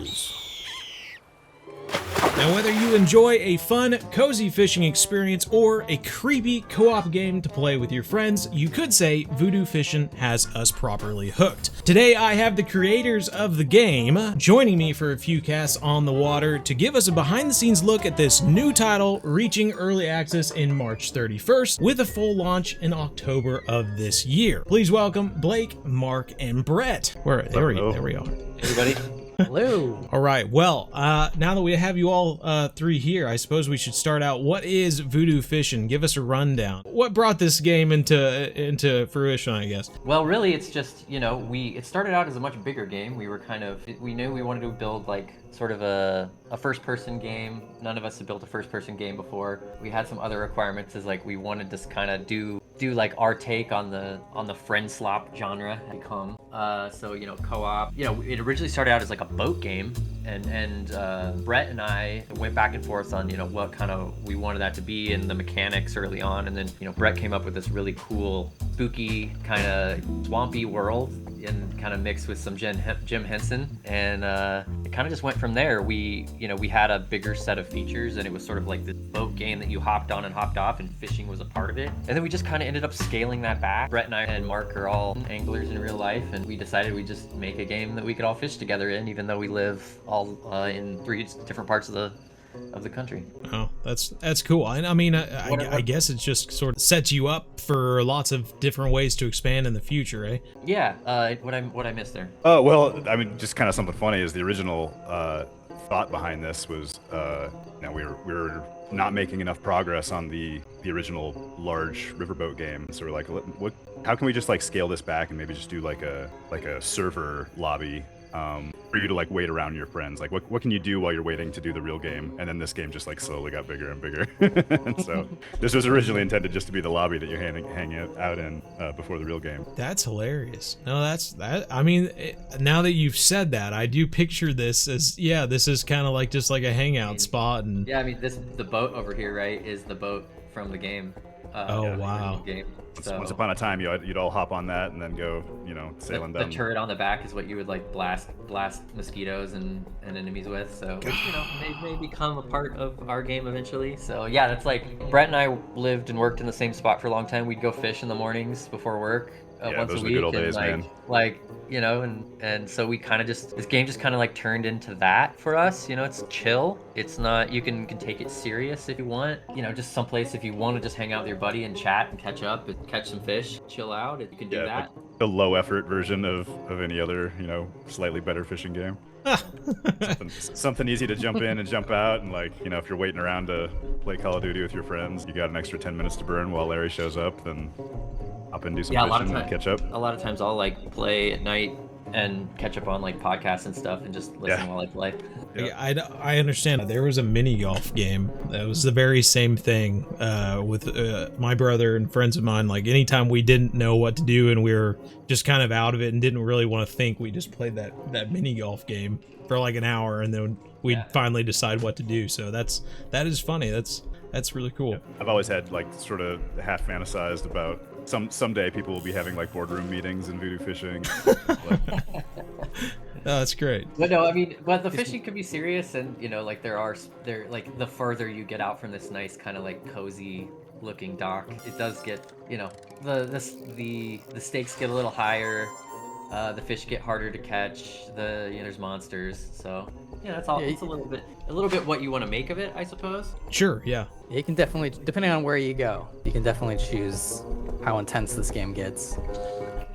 Reviews. Now, whether you enjoy a fun, cozy fishing experience or a creepy co-op game to play with your friends, you could say Voodoo Fishin has us properly hooked. Today, I have the creators of the game joining me for a few casts on the water to give us a behind-the-scenes look at this new title reaching early access in March 31st with a full launch in October of this year. Please welcome Blake, Mark, and Brett. There we go. Everybody. Hello. All right, well, now that we have you all three here, I suppose we should start out. What is Voodoo Fishin? Give us a rundown. What brought this game into fruition, I guess? Well, really, it's just, it started out as a much bigger game. We knew we wanted to build like sort of a first-person game. None of us had built a first-person game before. We had some other requirements, as like we wanted to kind of do like our take on the friend slop genre become. So co-op. It originally started out as like a boat game, and Brett and I went back and forth on what kind of we wanted that to be and the mechanics early on, and then Brett came up with this really cool, spooky kind of swampy world, and kind of mixed with some Jim Henson, and it kind of just went from there. We had a bigger set of features, and it was sort of like this boat game that you hopped on and hopped off, and fishing was a part of it. And then we just kind of ended up scaling that back. Brett and I and Mark are all anglers in real life, and we decided we'd just make a game that we could all fish together in, even though we live all in 3 different parts of the country. Oh, that's cool. I mean, I guess it just sort of sets you up for lots of different ways to expand in the future, eh? Yeah. What I missed there? Oh, well, I mean, just kind of something funny is the original thought behind this was, we were not making enough progress on the original large riverboat game, so we're like, how can we just like scale this back and maybe just do like a server lobby for you to like wait around your friends? Like what can you do while you're waiting to do the real game? And then this game just like slowly got bigger and bigger. And so this was originally intended just to be the lobby that you hang out in before the real game. That's hilarious. No, I mean, now that you've said that, I do picture this as, this is kind of like just like a hangout spot. And yeah, I mean, the boat over here, right, is the boat from the game. Wow. Game. So, once upon a time, you'd all hop on that and then go, sailing down. The turret on the back is what you would like blast mosquitoes and enemies with. So, which, may become a part of our game eventually. So yeah, that's like Brett and I lived and worked in the same spot for a long time. We'd go fish in the mornings before work. Once those a are week, the good old days, man. And so we kind of this game just kind of like turned into that for us. It's chill. It's not, you can take it serious if you want. Just someplace if you want to just hang out with your buddy and chat and catch up and catch some fish, chill out. You can do that. Like the low effort version of any other, slightly better fishing game. something easy to jump in and jump out, and like, if you're waiting around to play Call of Duty with your friends, you got an extra 10 minutes to burn while Larry shows up, then hop and do some fishing and catch up. A lot of times I'll like play at night and catch up on like podcasts and stuff and just listen while I play. Yeah, I understand. There was a mini golf game that was the very same thing with my brother and friends of mine. Like anytime we didn't know what to do and we were just kind of out of it and didn't really want to think, we just played that mini golf game for like an hour, and then we'd finally decide what to do. So that is funny. That's really cool. Yeah. I've always had like sort of half fantasized about someday people will be having like boardroom meetings in Voodoo Fishing. No, that's great. But no, I mean, but the fishing can be serious, and like there like the further you get out from this nice kind of like cozy looking dock, it does get the stakes get a little higher. The fish get harder to catch. There's monsters. So yeah, that's all. It's a little bit what you want to make of it, I suppose. Sure. Yeah. You can definitely, depending on where you go, you can definitely choose how intense this game gets.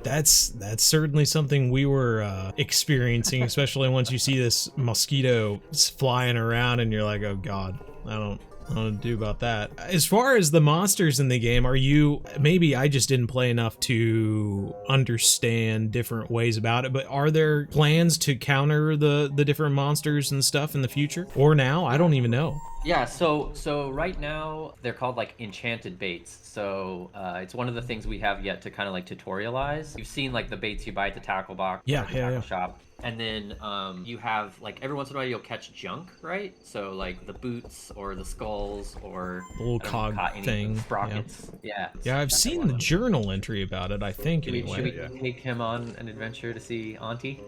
That's certainly something we were experiencing, especially once you see this mosquito flying around and you're like, oh God, I don't know what to do about that. As far as the monsters in the game, maybe I just didn't play enough to understand different ways about it, but are there plans to counter the different monsters and stuff in the future? Or now? I don't even know. Yeah, so right now they're called like enchanted baits. So it's one of the things we have yet to kind of like tutorialize. You've seen like the baits you buy at the tackle box, tackle shop. And then you have like every once in a while you'll catch junk, right? So like the boots or the skulls or the little cog thing, sprockets. Yeah, I've seen the journal entry about it. I think should we take him on an adventure to see Auntie?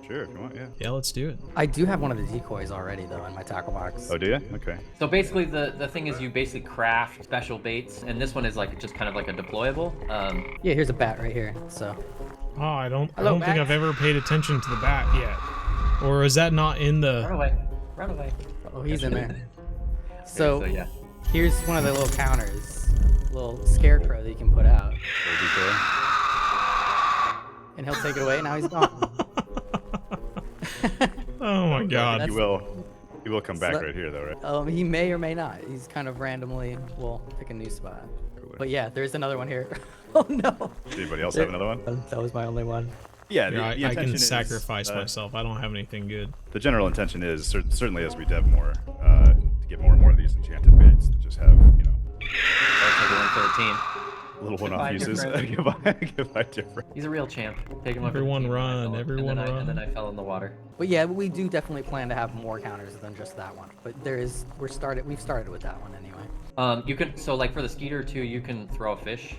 Sure, if you want, yeah. Yeah, let's do it. I do have one of the decoys already though in my tackle box. Oh, do you? Okay. So basically, the thing is you basically craft special baits, and this one is like just kind of like a deployable. Yeah, here's a bat right here. So. Oh, I don't Hello, think bat. I've ever paid attention to the bat yet. Or is that not in the... Run away, run away. Oh, he's in there. So So yeah. here's one of the little counters, little scarecrow that you can put out, and he'll take it away. Now he's gone. Oh my god. He will come back that- right here, though, right? He may or may not. He's kind of randomly will pick a new spot. But yeah, there's another one here. Oh no. Does anybody else have another one? That was my only one. Yeah, Here, the I intention can is, sacrifice myself. I don't have anything good. The general intention is certainly as we dev more, to get more and more of these enchanted baits that just have, you know, Take 113. little one-off Goodbye, uses. different. Goodbye, different. He's a real champ. Take him Everyone 113, run, and I fell- everyone and then run. And then I fell in the water. But yeah, we do definitely plan to have more counters than just that one. But we've started with that one anyway. You can, so like for the skeeter too, you can throw a fish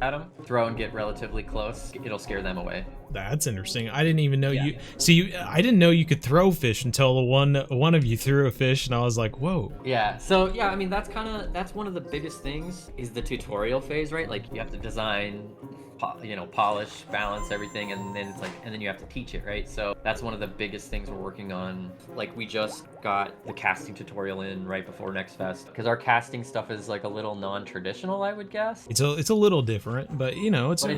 at them, throw and get relatively close. It'll scare them away. That's interesting. I didn't even know Yeah. you... See, I didn't know you could throw fish until the one of you threw a fish, and I was like, whoa. Yeah, so yeah, I mean that's one of the biggest things is the tutorial phase, right? Like you have to design, polish, balance everything, and then and then you have to teach it, right? So that's one of the biggest things we're working on. Like we just got the casting tutorial in right before Next Fest because our casting stuff is like a little non-traditional, I would guess. It's a little different, but you know, it's But we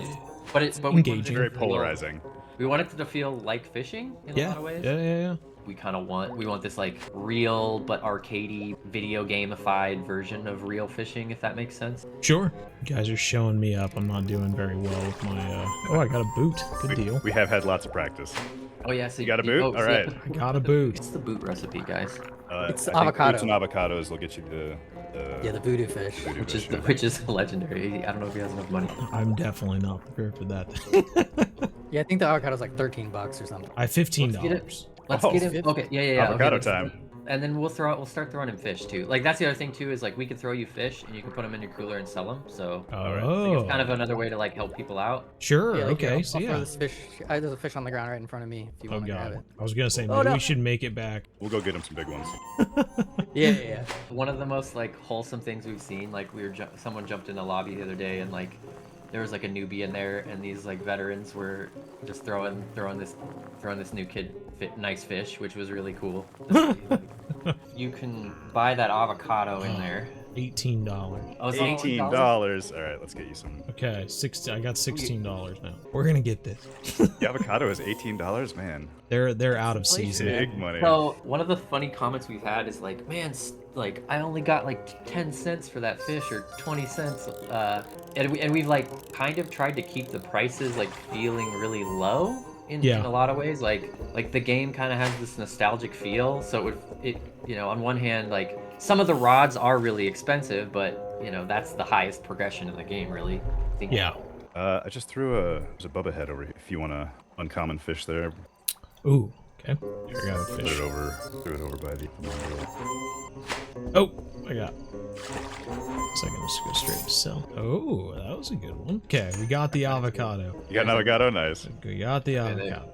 wanted it engaging. to Very feel- polarizing. We want it to feel like fishing in a lot of ways. Yeah. We want this like real but arcadey video gamified version of real fishing, if that makes sense. Sure. You guys are showing me up. I'm not doing very well with my Oh, I got a boot. Good deal. We have had lots of practice. Oh yeah, so You got a boot? Oh, All so right. I got a boot. What's the boot recipe, guys? It's I think avocado. Boots and avocados will get you the Yeah, the voodoo fish. Which is legendary. I don't know if he has enough money. I'm definitely not prepared for that. Yeah, I think the avocado's like $13 or something. I have $15. Let's Oh, get him. Okay, yeah. Avocado okay, time. And then we'll start throwing him fish too. Like that's the other thing too is like we could throw you fish and you can put them in your cooler and sell them. So Oh. it's kind of another way to like help people out. Sure. Yeah, like, okay. I'll So throw yeah. this fish. There's a fish on the ground right in front of me. If you Oh want to grab god. it. I was gonna say Oh, maybe no. we should make it back. We'll go get him some big ones. Yeah. One of the most like wholesome things we've seen, like someone jumped in a lobby the other day and like there was like a newbie in there and these like veterans were just throwing this new kid nice fish, which was really cool. You can buy that avocado in there. $18. Oh, it's $18. All right, let's get you some. Okay, I got $16 now. We're gonna get this. The avocado is $18, man. They're out of season. Big money. So one of the funny comments we've had is like, man, like I only got like 10 cents for that fish or 20 cents. And we've like kind of tried to keep the prices like feeling really low in a lot of ways. Like the game kind of has this nostalgic feel. So it on one hand, like some of the rods are really expensive, but that's the highest progression in the game, really. I think. Yeah. I just threw there's a bubba head over here. If you want a uncommon fish there, Ooh. Okay. Here, I got a throw fish. it over by the. Oh, I got. So I can just go straight to sell. Oh, that was a good one. Okay, we got the avocado. You got an avocado? Nice. We got the avocado.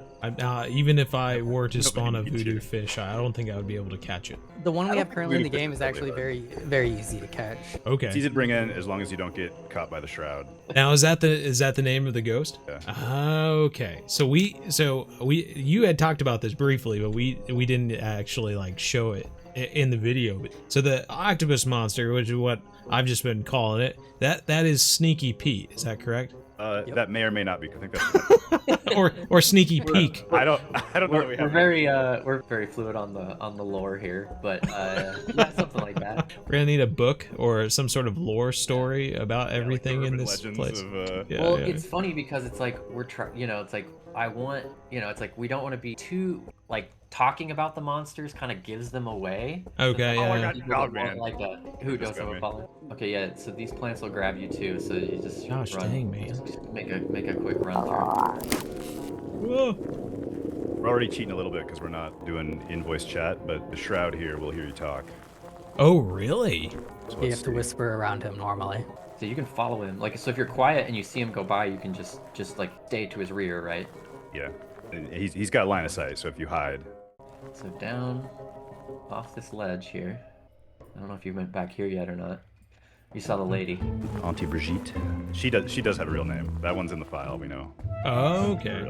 Even if I were to spawn a needs voodoo you. fish, I don't think I would be able to catch it. The one we have currently in the voodoo fish game is actually very, very easy to catch. Okay. It's easy to bring in as long as you don't get caught by the shroud. Now is that the name of the ghost? Yeah. Okay. So you had talked about this briefly, but we didn't actually like show it in the video. So the octopus monster, which is what I've just been calling it, that is Sneaky Pete. Is that correct? That may or may not be. I think that's. or Sneaky Peek. I don't know. That we have We're very fluid on the lore here, but yeah, something like that. We're gonna need a book or some sort of lore story about everything like in urban this legends place. of, Yeah, Well, yeah. it's funny because it's like it's like I want, it's like we don't want to be too like talking about the monsters kind of gives them away. Okay, So yeah, I yeah. got Oh, people that man. want, like that. Who does got have a me. follower? Okay, yeah. So these plants will grab you too. So you just Gosh run. dang, man. Just make a quick run through. Whoa. We're already cheating a little bit because we're not doing invoice chat, but the shroud here will hear you talk. Oh, really? So You let's have to see. whisper around him normally. So you can follow him. Like so, if you're quiet and you see him go by, you can just like stay to his rear, right? Yeah. And he's got line of sight, so if you hide. So down off this ledge here. I don't know if you went back here yet or not. You saw the lady. Auntie Brigitte. She does have a real name. That one's in the file, we know. Okay.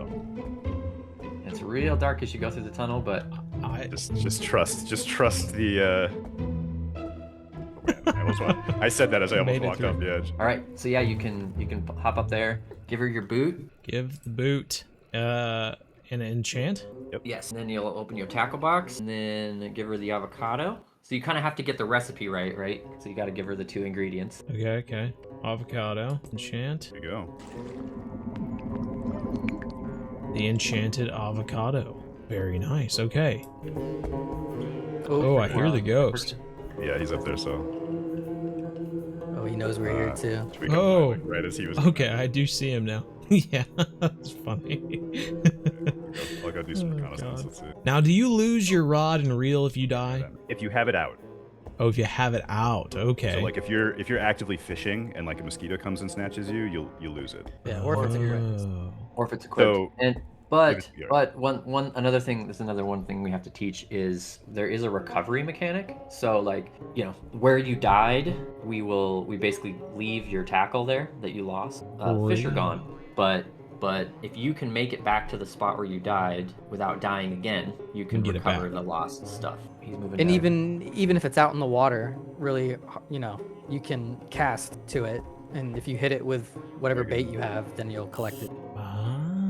It's real dark as you go through the tunnel, but just trust the I said that as I almost walked off the edge. All right, so yeah, you can hop up there. Give her your boot. Give the boot an enchant. Yep. Yes, and then you'll open your tackle box, and then give her the avocado. So you kind of have to get the recipe right? So you got to give her the 2 ingredients. Okay. Avocado. Enchant. There you go. The enchanted avocado. Very nice. Okay. Oh, I hear the ghost. Yeah, he's up there, so. Oh, he knows we're here too. Oh. Right as he was. Okay, I do see him now. Yeah, that's funny. I'll go do some reconnaissance. Let's see. Now, do you lose your rod and reel if you die? If you have it out. Oh, if you have it out. Okay. So like if you're actively fishing and like a mosquito comes and snatches you, you'll lose it. Yeah, or if it's equipped. Or if it's equipped. So, But another thing, there's another one thing we have to teach is there is a recovery mechanic. So like, where you died, we basically leave your tackle there that you lost. Fish are gone, but if you can make it back to the spot where you died without dying again, you can recover the lost stuff. He's moving. And even if it's out in the water, really, you can cast to it, and if you hit it with whatever bait you have, then you'll collect it.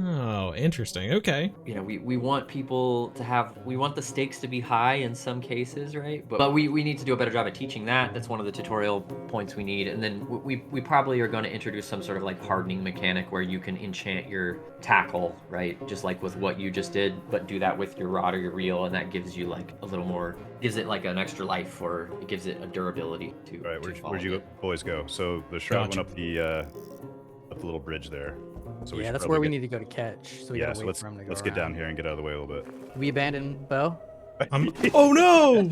Oh, interesting. Okay. We want people to we want the stakes to be high in some cases, right? But we need to do a better job at teaching that. That's one of the tutorial points we need. And then we probably are going to introduce some sort of like hardening mechanic where you can enchant your tackle, right? Just like with what you just did, but do that with your rod or your reel, and that gives you like a little more, gives it like an extra life, or it gives it a durability to. Right, where'd you boys go? So the shroud went up the little bridge there. So yeah, that's where we need to go to catch. So we gotta wait for him to go let's get down here and get out of the way a little bit. We abandoned Bo. Oh no!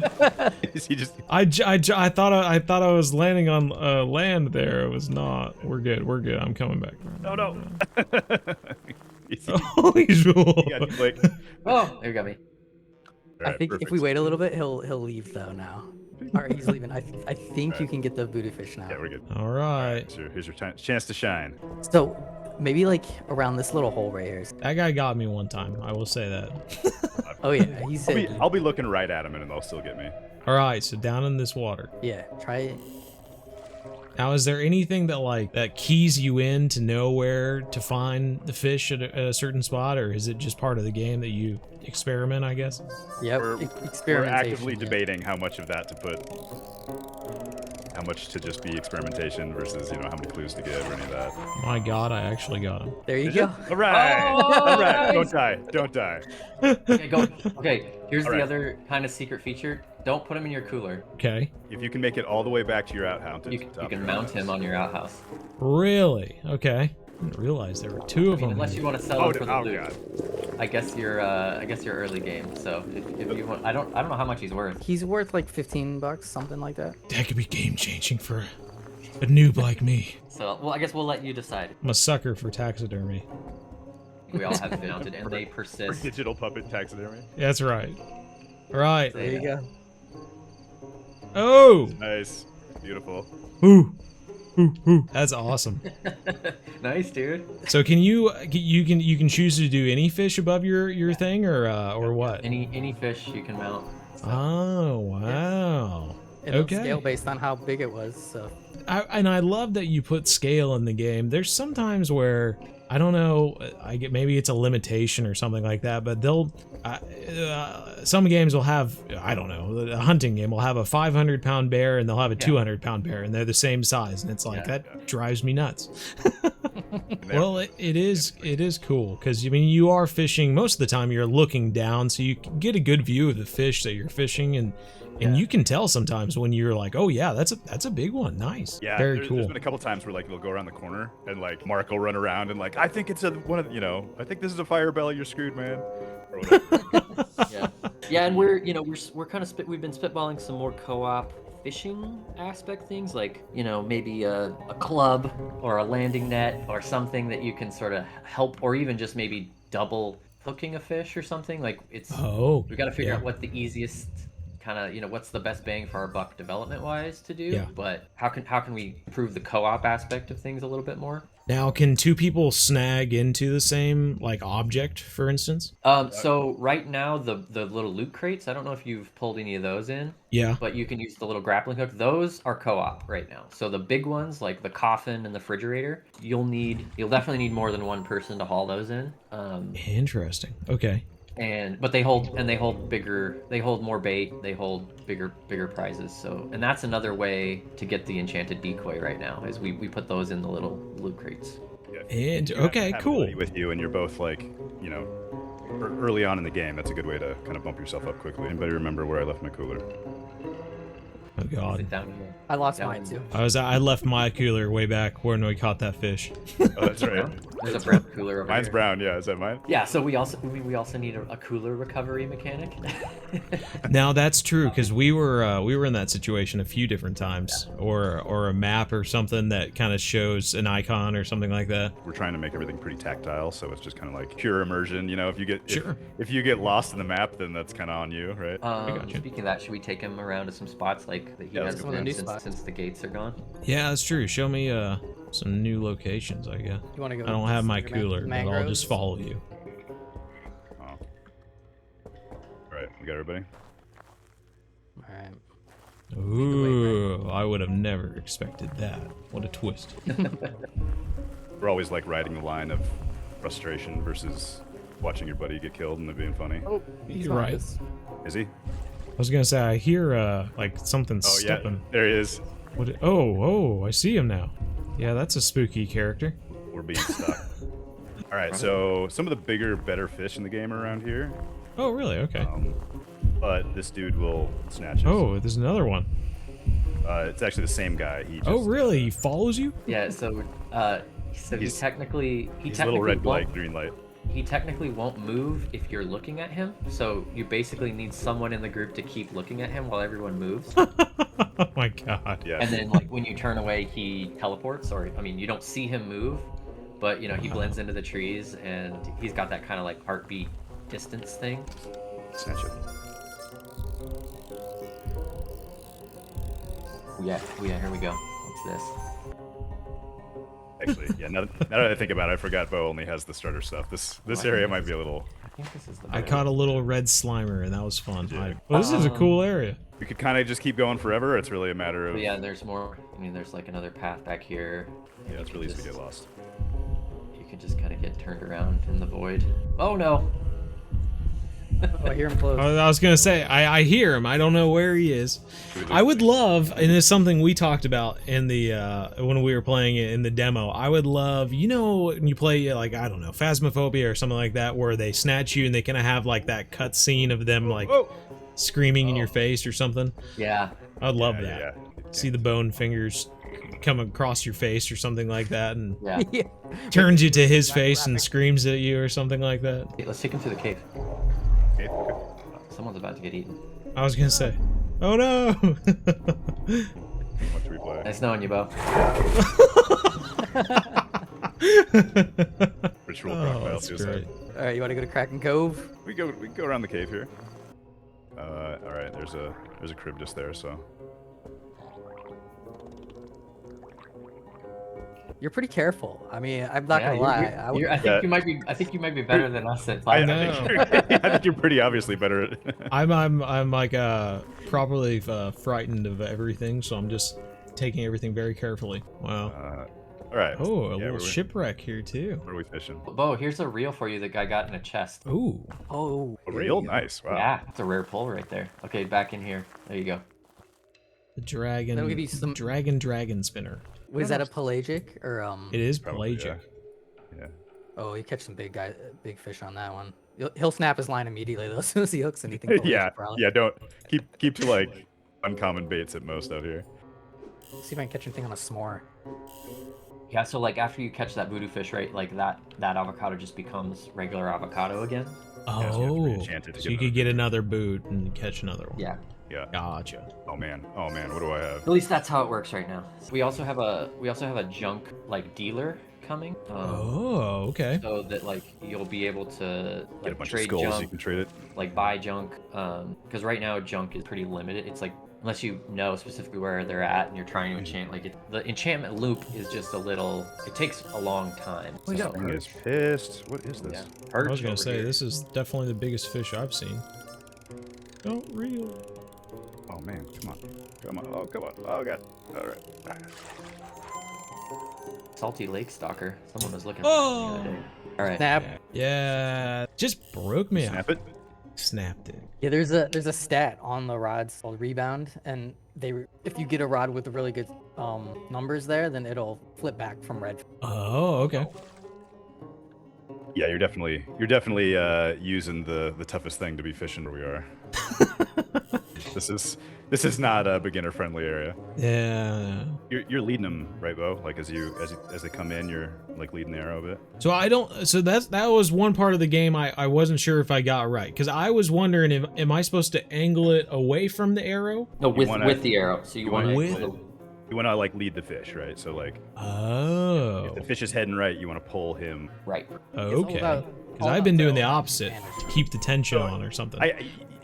He just. I thought I was landing on land there. It was not. We're good. I'm coming back. No. Oh, he's Oh, there you got me. I think if we wait a little bit, he'll leave though now. All right, he's leaving. I think you can get the voodoo fish now. Yeah, we're good. All right. Here's your chance to shine. So maybe like around this little hole right here. That guy got me one time. I will say that. Oh yeah, he said. I'll be looking right at him and they'll still get me. All right, so down in this water. Yeah, try it. Now, is there anything that keys you in to know where to find the fish at a certain spot, or is it just part of the game that you experiment, I guess? Yep, we're actively debating how much of that to put, how much to just be experimentation versus, how many clues to give or any of that. My God, I actually got him. There you go. All right, all right, don't die. Okay, go. Okay, here's the other kind of secret feature. Don't put him in your cooler. Okay. If you can make it all the way back to your outhouse, you can mount him on your outhouse. Really? Okay. I didn't realize there were two of them. Unless you want to sell him for the loot. God. I guess you're early game. So if you want, I don't know how much he's worth. He's worth like $15, something like that. That could be game changing for a noob like me. So I guess we'll let you decide. I'm a sucker for taxidermy. We all have it mounted, and they persist. Digital puppet taxidermy. Yeah, that's right. All right. There you go. Oh. Nice. Beautiful. Ooh. That's awesome. Nice, dude. So can you can choose to do any fish above your thing or what? Any fish you can mount. So. Oh wow. It'll scale based on how big it was. So. I love that you put scale in the game. There's sometimes where I don't know. Maybe it's a limitation or something like that, but some games will have, I don't know, a hunting game will have a 500-pound bear and they'll have a 200-pound bear and they're the same size, and it's like that drives me nuts. Well, it is cool because you are fishing most of the time. You're looking down, so you can get a good view of the fish that you're fishing, and you can tell sometimes when you're like, oh yeah, that's a big one. Nice. Yeah, very cool. There's been a couple times where like they'll go around the corner and like Mark will run around and like, I think it's one of I think this is a fire belly. You're screwed, man. Or whatever. Yeah, and we're kind of we've been spitballing some more co-op fishing aspect things, like maybe a club or a landing net or something that you can sort of help, or even just maybe double hooking a fish or something. Like it's we got to figure out what the easiest kind of, you know, what's the best bang for our buck development wise to do. Yeah. But how can we improve the co-op aspect of things a little bit more? Now, can two people snag into the same like object, for instance? So right now the little loot crates, I don't know if you've pulled any of those in. Yeah. But you can use the little grappling hook. Those are co-op right now. So the big ones like the coffin and the refrigerator, you'll definitely need more than one person to haul those in. Interesting. Okay. But they hold more bait, they hold bigger prizes. So, and that's another way to get the enchanted decoy right now, is we put those in the little loot crates. Yeah. And okay, cool. With you, and you're both like, you know, early on in the game, that's a good way to kind of bump yourself up quickly. Anybody remember where I left my cooler? Oh God. Is it down here? I lost Down mine here. too. I left my cooler way back when we caught that fish. Oh, that's right. There's a brown cooler over Mine's here. brown. Yeah, is that mine? Yeah, so we also need a cooler recovery mechanic. Now that's true, because we were in that situation a few different times, or a map or something that kind of shows an icon or something like that. We're trying to make everything pretty tactile, so it's just kind of like pure immersion. You know, if you get Sure. if you get lost in the map, then that's kind of on you, right? gotcha. Speaking of that, should we take him around to some spots like that he Yeah, let's hasn't go to been new since, spots. since the gates are gone? Yeah, that's true. Show me some new locations, I guess. You want to go? I don't have my Cinder cooler, but I'll mangroves? just follow you. Oh. All right, we got everybody. All right. Ooh, I would have never expected that. What a twist. We're always like riding the line of frustration versus watching your buddy get killed and it being funny. Oh, You're right. Is. Is he? I was gonna say, I hear like something Oh yeah, stepping. there he is. Oh, I see him now. Yeah, that's a spooky character. We're being stuck. All right, so some of the bigger, better fish in the game are around here, Oh, really? Okay. but this dude will snatch us. Oh, there's another one. It's actually the same guy. He just, Oh, really? He follows you? Yeah, so he He's- technically He's little red light, green light. he technically won't move if you're looking at him. So you basically need someone in the group to keep looking at him while everyone moves. Oh my God. Yeah. And then like when you turn away, he teleports. Or I mean, you don't see him move, but you know he blends into the trees, and he's got that kind of like heartbeat distance thing. Snatch it. Yeah, here we go. What's this? Actually, yeah. Now that I think about it, I forgot Bo only has the starter stuff. This area might be a little. I think this is the. I caught a little red slimer, and that was fun. Yeah. Well, this is a cool area. We could kind of just keep going forever. It's really a matter of. But yeah, there's more. I mean, there's like another path back here. Yeah, it's really easy to get lost. You can just kind of get turned around in the void. Oh no! Oh, I hear him close. I was gonna say, I hear him. I don't know where he is. I would love, and it's something we talked about in the when we were playing it in the demo. I would love, you know, when you play like, I don't know, Phasmophobia or something like that, where they snatch you and they kind of have like that cut scene of them like screaming in your face or something. Yeah. I'd love Yeah, that. yeah. See the bone fingers come across your face or something like that, and Yeah. Yeah. turns you to his face and screams at you or something like that. Okay, let's take him to the cave. Okay, okay. Someone's about to get eaten. I was gonna say, oh no. What should we play? Nice knowing you, Bo. Ritual Oh, crocodile that's suicide. great. All right, you want to go to Kraken Cove? We can go around the cave here. All right. There's a crib just there, so. You're pretty careful. I mean, I'm not gonna you're- lie. you're- I would- I think you might be. I think you might be better than us at I, finding. know. I think you're pretty obviously better at. I'm like properly frightened of everything, so I'm just taking everything very carefully. Wow. All right. Oh, a Yeah, little where shipwreck here too. are we fishing? Bo, here's a reel for you that I got in a chest. Ooh. Oh, A reel? Nice. Wow. Yeah, it's a rare pull right there. Okay, back in here. There you go. The dragon. That'll give you some- dragon spinner. was that a pelagic or It is Probably, pelagic. Yeah. Oh, you catch some big fish on that one. He'll snap his line immediately though as soon as he hooks anything. pelagic, Yeah. probably. Yeah. Don't keep to like uncommon baits at most out here. See if I can catch anything on a s'more. Yeah, so like after you catch that voodoo fish, right? Like that avocado just becomes regular avocado again. Yeah, so you have to Oh, re-enchant it to so get you another could get another boot and catch another one. Yeah. Yeah. Gotcha. Oh man. What do I have? At least that's how it works right now. We also have a junk like dealer coming. Oh, okay. So that like you'll be able to Get a like bunch of trade skulls, you junk, can trade it. like buy junk. Because right now junk is pretty limited. It's like unless you know specifically where they're at and you're trying to enchant, like the enchantment loop is just a little. It takes a long time. Oh, yeah. Thing is pissed. What is this? Yeah. I was gonna over say here. this is definitely the biggest fish I've seen. Don't reel. Oh man, come on. Come on. Oh, come on. Oh god. Alright. Salty lake stalker. Someone was looking Oh. for me the other day. All right. Snap. Yeah, just broke me Snap out. it. Snapped it. Yeah, there's a stat on the rods called rebound, and if you get a rod with really good numbers there, then it'll flip back from red. Oh, okay. Yeah, you're definitely using the toughest thing to be fishing where we are. This is not a beginner friendly area. Yeah. You're leading them, right, Bo? Like as they come in, you're like leading the arrow a bit. So that was one part of the game I wasn't sure if I got right, because I was wondering if am I supposed to angle it away from the arrow? No, with wanna- the arrow. So you want with- to. You want to like lead the fish, right? So like Oh. if the fish is heading right, you want to pull him. Right. Okay. about- Because I've been doing the opposite to keep the tension on or something.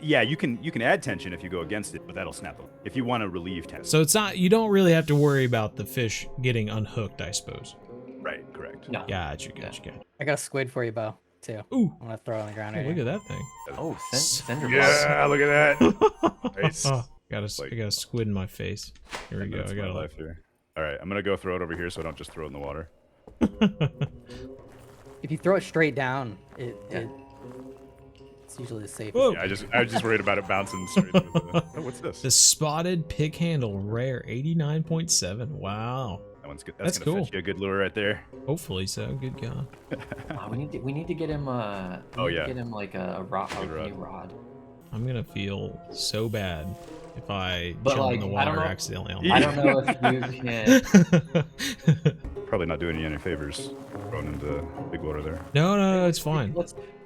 Yeah, you can add tension if you go against it, but that'll snap them. If you want to relieve tension. So it's not, you don't really have to worry about the fish getting unhooked, I suppose. Right, correct. No. Gotcha. I got a squid for you, Bo, too. Ooh, I'm gonna throw it on the ground oh, right look here. at that thing. Oh, cinder blocks. Yeah, look at that. Nice. Oh, I got a squid in my face. Here we go. That's I my got life here. All right, I'm gonna go throw it over here so I don't just throw it in the water. If you throw it straight down, it's usually the safest. Whoa. Yeah, I was just worried about it bouncing straight over the... Oh, what's this? The spotted pick handle, rare, 89.7. Wow. That one's good. That's gonna cool. fetch you a good lure right there. Hopefully so. Good God. Oh, we need to get him. Yeah. Get him like a Good new rod. I'm gonna feel so bad if I But, jump like, in the I don't water know- accidentally. On I don't know if you can. Probably not doing you any favors throwing into big water there. No, it's fine.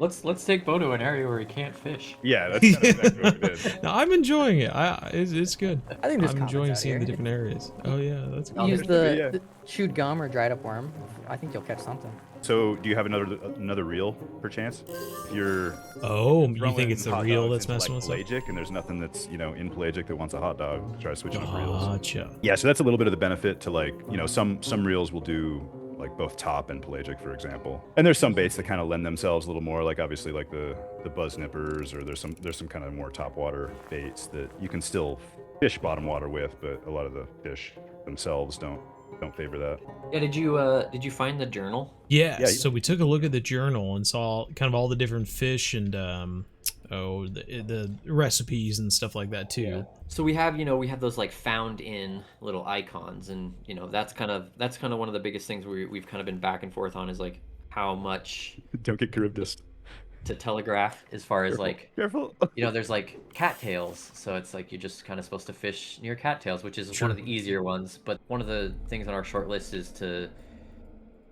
Let's take Bo to an area where he can't fish. Yeah, that's kind of exactly what we did. No, I'm enjoying it. It's good. I think there's I'm comments enjoying out seeing here. the different areas. Oh yeah, that's No, good. Use there's- yeah. the chewed gum or dried up worm. I think you'll catch something. So, do you have another reel, perchance? If you're Oh, you throwing think it's the hot reel dogs that's into, messing like, with stuff? pelagic, and there's nothing that's in pelagic that wants a hot dog, try switching up reels. Gotcha. Yeah, so that's a little bit of the benefit to some reels will do like both top and pelagic, for example. And there's some baits that kind of lend themselves a little more, like obviously like the buzz nippers, or there's some kind of more top water baits that you can still fish bottom water with, but a lot of the fish themselves don't favor that. Yeah. Did you find the journal? Yeah, Yeah, so we took a look at the journal and saw kind of all the different fish and the recipes and stuff like that too. So we have those like found in little icons, and that's kind of one of the biggest things we've kind of been back and forth on, is like how much Don't get Charybdis. to telegraph as far as like Careful. there's like cattails, so it's like you're just kind of supposed to fish near cattails, which is one of the easier ones. But one of the things on our short list is to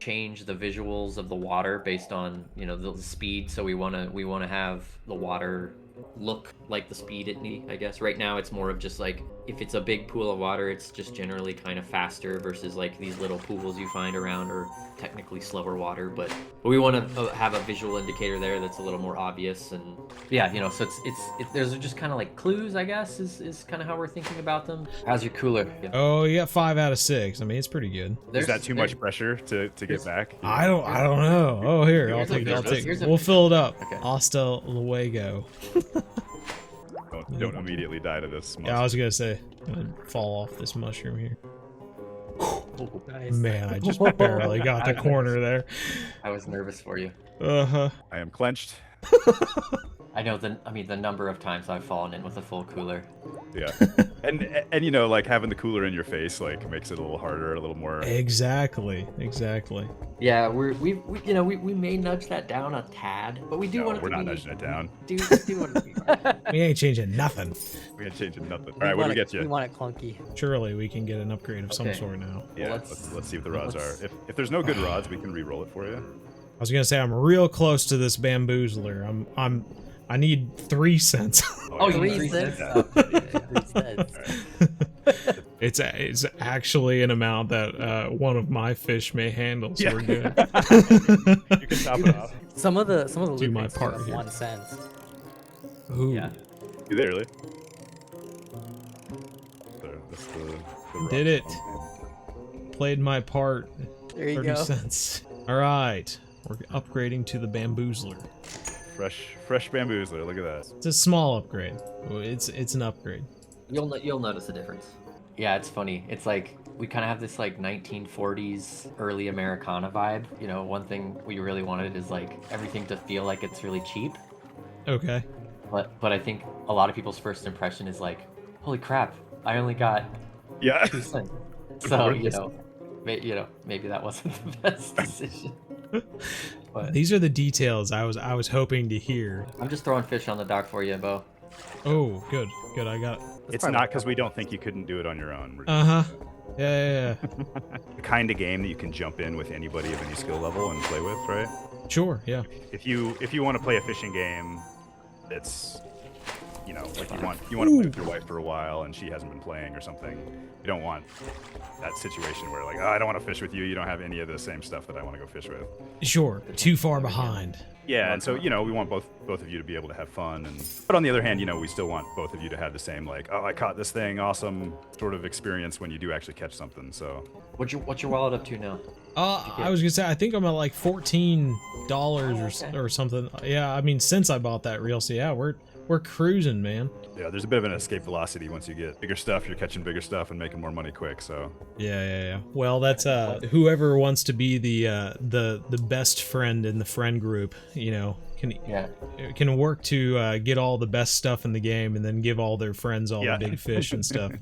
change the visuals of the water based on the speed. So we want to have the water look like the speed it needs. I guess right now it's more of just like, if it's a big pool of water, it's just generally kind of faster, versus like these little pools you find around are technically slower water. But we want to have a visual indicator there that's a little more obvious. And yeah, so it's there's just kind of like clues, I guess, is kind of how we're thinking about them. How's your cooler? Yeah. Oh, you got 5 out of 6. I mean, it's pretty good. Is that too much pressure to get back? I don't know. Oh, here, I'll take here's it. a We'll fill it up. Okay. Hasta luego. Don't immediately die to this. Yeah, I was gonna say, I'm gonna fall off this mushroom here. Nice. Man, I just barely got the corner there. I was nervous for you. Uh-huh. I am clenched. I know the number of times I've fallen in with a full cooler. Yeah, and like having the cooler in your face like makes it a little harder, a little more. Exactly. Yeah, we may nudge that down a tad, but we do No, want it we're to not be. nudging it down. Do want it to be. We ain't changing nothing. We ain't changing nothing. All right, what do we get We you? want it clunky. Surely we can get an upgrade of some Okay. sort now. Yeah, Well, let's see what the rods let's- are. If there's no good rods, we can re-roll it for you. I was gonna say I'm real close to this bamboozler. I need 3 cents. Oh, you Three need 3 cents? cents? Three cents. it's actually an amount that one of my fish may handle, so we're good. You can top it off. Some of the Do loot my crates part are here. 1 cent. Ooh. Yeah. Do they really? That's the Did it. rock. Played my part. There you 30 go. cents. All right. We're upgrading to the Bambooler. Fresh bamboozler. Look at that. It's a small upgrade. It's an upgrade. You'll notice the difference. Yeah, it's funny. It's like we kind of have this like 1940s early Americana vibe. You know, one thing we really wanted is like everything to feel like it's really cheap. Okay. But I think a lot of people's first impression is like, holy crap, I only got Yeah. 2 cents. So maybe that wasn't the best decision. But These are the details I was hoping to hear. I'm just throwing fish on the dock for you, Bo. Oh, good. I got. It's probably not because we don't think you couldn't do it on your own. We're Uh huh. Yeah. the kind of game that you can jump in with anybody of any skill level and play with, right? Sure. Yeah. If you want to play a fishing game, it's like you want to play with your wife for a while and she hasn't been playing or something. You don't want that situation where like, oh, I don't want to fish with you. You don't have any of the same stuff that I want to go fish with. Sure. Too far behind. Yeah, and so we want both of you to be able to have fun, but on the other hand, we still want both of you to have the same like, oh, I caught this thing, awesome sort of experience when you do actually catch something. So What's your wallet up to now? I was gonna say I think I'm at like $14 or something. Yeah. I mean, since I bought that reel, so yeah, we're cruising, man. yeah, there's a bit of an escape velocity once you get bigger stuff. You're catching bigger stuff and making more money quick. So Yeah. Well, that's whoever wants to be the best friend in the friend group, can work to get all the best stuff in the game and then give all their friends all the big fish and stuff.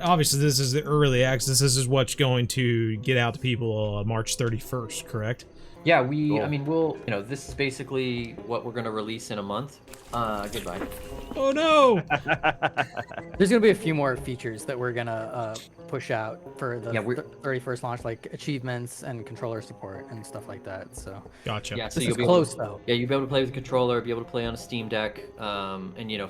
Obviously, this is the early access. This is what's going to get out to people March 31st, correct? Yeah, I mean, this is basically what we're going to release in a month. Goodbye. Oh no! There's gonna be a few more features that we're gonna push out for the 31st launch, like achievements and controller support and stuff like that. So Gotcha. Yeah, so this you'll is be close though. Yeah, you'll be able to play with the controller, be able to play on a Steam Deck, and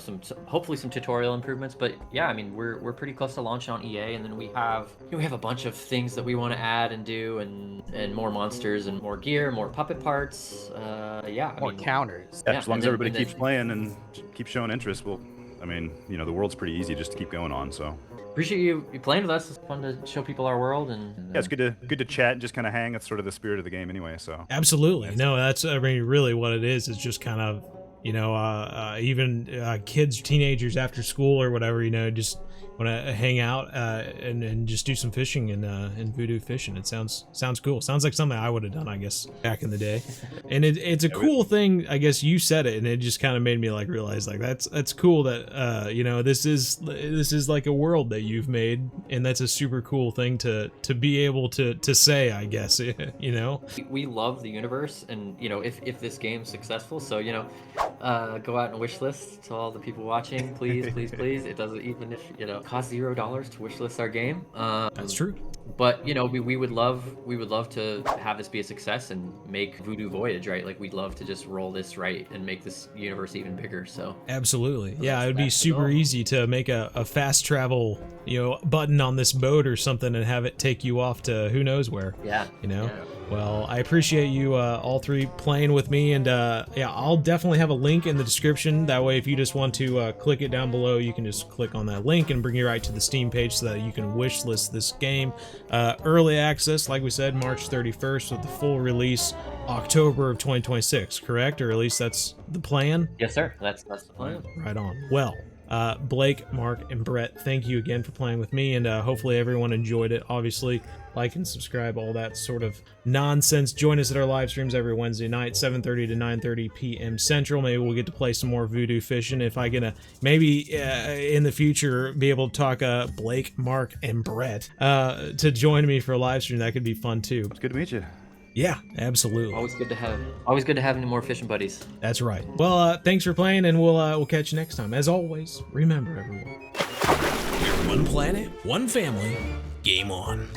hopefully some tutorial improvements. But yeah, I mean, we're pretty close to launch on EA, and then we have a bunch of things that we want to add and do, and more monsters and more gear, more puppet parts. More counters. yeah, as long as everybody and then- keeps playing and keeps showing interest, the world's pretty easy just to keep going on. So Appreciate you playing with us. It's fun to show people our world, and yeah, it's good to chat and just kind of hang. That's sort of the spirit of the game anyway. So Absolutely. No, that's really what it is. It's just kind of even kids, teenagers after school or whatever, just want to hang out and just do some fishing and Voodoo Fishin'. It sounds cool. Sounds like something I would have done, I guess, back in the day. And it's a cool thing. I guess you said it, and it just kind of made me like realize like that's cool that this is like a world that you've made, and that's a super cool thing to be able to say, I guess. we love the universe, and if this game's successful, so go out and wish list to all the people watching, please. It doesn't, even if cost $0 to wish list our game. That's true. But we would love to have this be a success and make Voodoo Voyage, right? Like, we'd love to just roll this right and make this universe even bigger. So Absolutely. Yeah, it would be that's the super goal. easy to make a fast travel, button on this boat or something and have it take you off to who knows where. yeah. Well, I appreciate you all three playing with me, and I'll definitely have a link in the description. That way, if you just want to click it down below, you can just click on that link and bring you right to the Steam page so that you can wish list this game. Early access, like we said, March 31st, with the full release October of 2026, correct? Or at least that's the plan? Yes, sir. That's the plan. Right on. Well, Blake, Mark, and Brett, thank you again for playing with me, and hopefully everyone enjoyed it. Obviously, like and subscribe, all that sort of nonsense. Join us at our live streams every Wednesday night, 7:30 to 9:30 p.m. Central. Maybe we'll get to play some more Voodoo Fishin'. If I get maybe in the future, be able to talk Blake, Mark, and Brett to join me for a live stream. That could be fun too. it's good to meet you. Yeah, absolutely. Always good to have any more fishing buddies. That's right. Well, thanks for playing, and we'll catch you next time. As always, remember, everyone, you're one planet, one family. Game on.